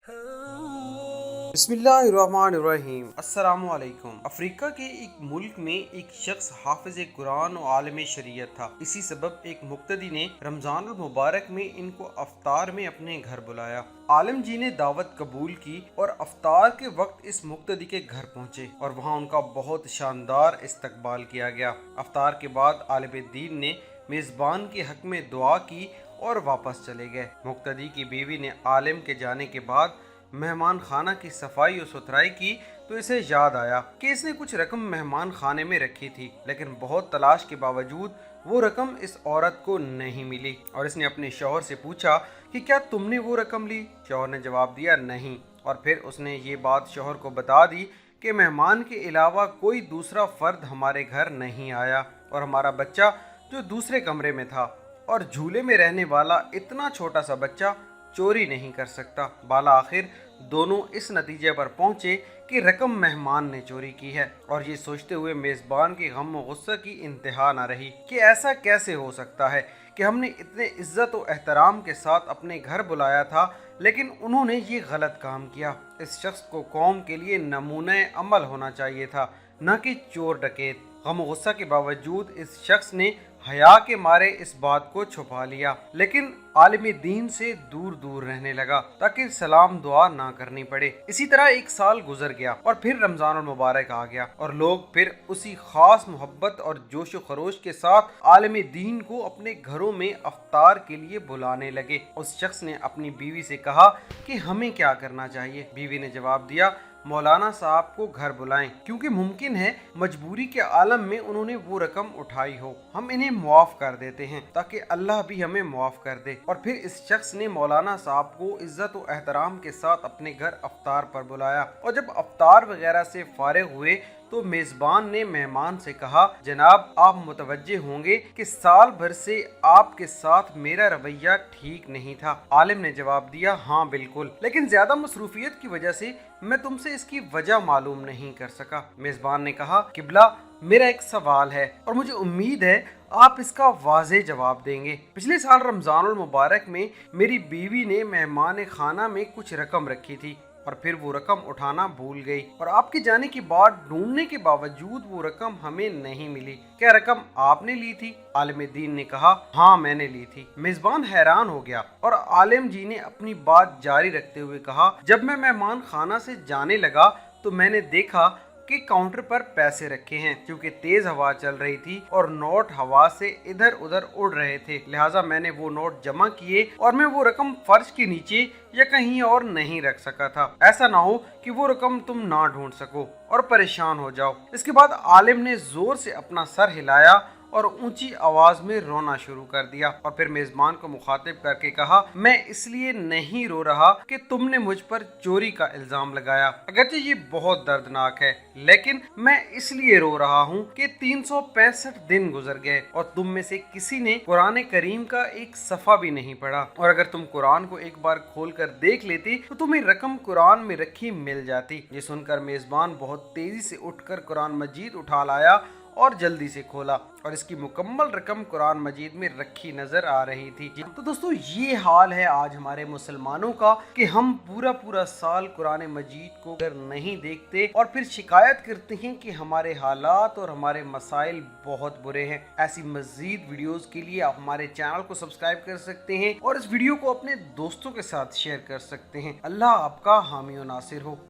बिस्मिल्लाहिर्रहमानिर्रहीम। अस्सलामु अलैकुम। अफ्रीका के एक मुल्क में एक शख्स हाफिज कुरान और आलिम शरीयत था। इसी सबब एक मुक्तदी ने रमजानुल मुबारक में इनको अफ्तार में अपने घर बुलाया। आलिम जी ने दावत कबूल की और अफ्तार के वक्त इस मुक्तदी के घर पहुंचे और वहां उनका बहुत शानदार इस्तकबाल किया गया। अफ्तार के बाद आलिम दीन ने मेज़बान के हक में दुआ की और वापस चले गए। मुक्तदी की बीवी ने आलिम के जाने के बाद मेहमान खाना की सफाई और सुथराई की तो इसे याद आया कि इसने कुछ रकम मेहमान खाने में रखी थी, लेकिन बहुत तलाश के बावजूद वो रकम इस औरत को नहीं मिली और इसने अपने शौहर से पूछा कि क्या तुमने वो रकम ली। शौहर ने जवाब दिया नहीं, और फिर उसने ये बात शौहर को बता दी कि मेहमान के अलावा कोई दूसरा फर्द हमारे घर नहीं आया और हमारा बच्चा जो दूसरे कमरे में था और झूले में रहने वाला इतना छोटा सा बच्चा चोरी नहीं कर सकता। बाला आखिर दोनों इस नतीजे पर पहुंचे कि रकम मेहमान ने चोरी की है, और ये सोचते हुए मेज़बान के गम और गुस्से की इंतहा न रही कि ऐसा कैसे हो सकता है कि हमने इतने इज्जत और एहतराम के साथ अपने घर बुलाया था, लेकिन उन्होंने ये गलत काम किया। इस शख्स को कौम के लिए नमूने अमल होना चाहिए था, न कि चोर डकैत। गम और गुस्सा के बावजूद इस शख्स ने हया के मारे इस बात को छुपा लिया, लेकिन आलिम दीन से दूर दूर रहने लगा ताकि सलाम दुआ ना करनी पड़े। इसी तरह एक साल गुजर गया और फिर रमजानुल मुबारक आ गया और लोग फिर उसी खास मोहब्बत और जोश व खरोश के साथ आलिम दीन को अपने घरों में अफ्तार के लिए बुलाने लगे। उस शख्स ने अपनी बीवी से कहा कि हमें क्या करना चाहिए। बीवी ने जवाब दिया, मौलाना साहब को घर बुलाएं, क्योंकि मुमकिन है मजबूरी के आलम में उन्होंने वो रकम उठाई हो। हम इन्हें मुआफ कर देते हैं ताकि अल्लाह भी हमें मुआफ कर दे। और फिर इस शख्स ने मौलाना साहब को इज्जत और एहतराम के साथ अपने घर अफ्तार पर बुलाया, और जब अफ्तार वगैरह से फारिग हुए तो मेज़बान ने मेहमान से कहा, जनाब आप मुतवज्जे होंगे कि साल भर से आपके साथ मेरा रवैया ठीक नहीं था। आलिम ने जवाब दिया, हाँ बिल्कुल, लेकिन ज्यादा मसरूफियत की वजह से मैं तुमसे इसकी वजह मालूम नहीं कर सका। मेज़बान ने कहा, किबला मेरा एक सवाल है और मुझे उम्मीद है आप इसका वाज़ेह जवाब देंगे। पिछले साल रमजानुल मुबारक में मेरी बीवी ने मेहमान खाना में कुछ रकम रखी थी और फिर वो रकम उठाना भूल गई, और आपके जाने के बाद ढूंढने के बावजूद वो रकम हमें नहीं मिली। क्या रकम आपने ली थी? आलिम दीन ने कहा, हाँ मैंने ली थी। मेज़बान हैरान हो गया और आलिम जी ने अपनी बात जारी रखते हुए कहा, जब मैं मेहमान खाना से जाने लगा तो मैंने देखा कि काउंटर पर पैसे रखे हैं। क्योंकि तेज हवा चल रही थी और नोट हवा से इधर उधर उड़ रहे थे, लिहाजा मैंने वो नोट जमा किए और मैं वो रकम फर्श के नीचे या कहीं और नहीं रख सका था, ऐसा ना हो कि वो रकम तुम ना ढूंढ सको और परेशान हो जाओ। इसके बाद आलिम ने जोर से अपना सर हिलाया और ऊंची आवाज में रोना शुरू कर दिया, और फिर मेज़बान को मुखातिब करके कहा, मैं इसलिए नहीं रो रहा कि तुमने मुझ पर चोरी का इल्जाम लगाया, अगरचे ये बहुत दर्दनाक है, लेकिन मैं इसलिए रो रहा हूँ कि 365 दिन गुजर गए और तुम में से किसी ने कुरान करीम का एक सफ़ा भी नहीं पढ़ा, और अगर तुम कुरान को एक बार खोल कर देख लेती तो तुम्हें रकम कुरान में रखी मिल जाती। ये सुनकर मेज़बान बहुत तेजी से उठकर कुरान मजीद उठा लाया और जल्दी से खोला, और इसकी मुकम्मल रकम कुरान मजीद में रखी नजर आ रही थी। तो दोस्तों ये हाल है आज हमारे मुसलमानों का कि हम पूरा पूरा साल कुरान मजीद को अगर नहीं देखते और फिर शिकायत करते हैं कि हमारे हालात और हमारे मसाइल बहुत बुरे हैं। ऐसी मजीद वीडियोस के लिए आप हमारे चैनल को सब्सक्राइब कर सकते हैं और इस वीडियो को अपने दोस्तों के साथ शेयर कर सकते हैं। अल्लाह आपका हामी और नासिर हो।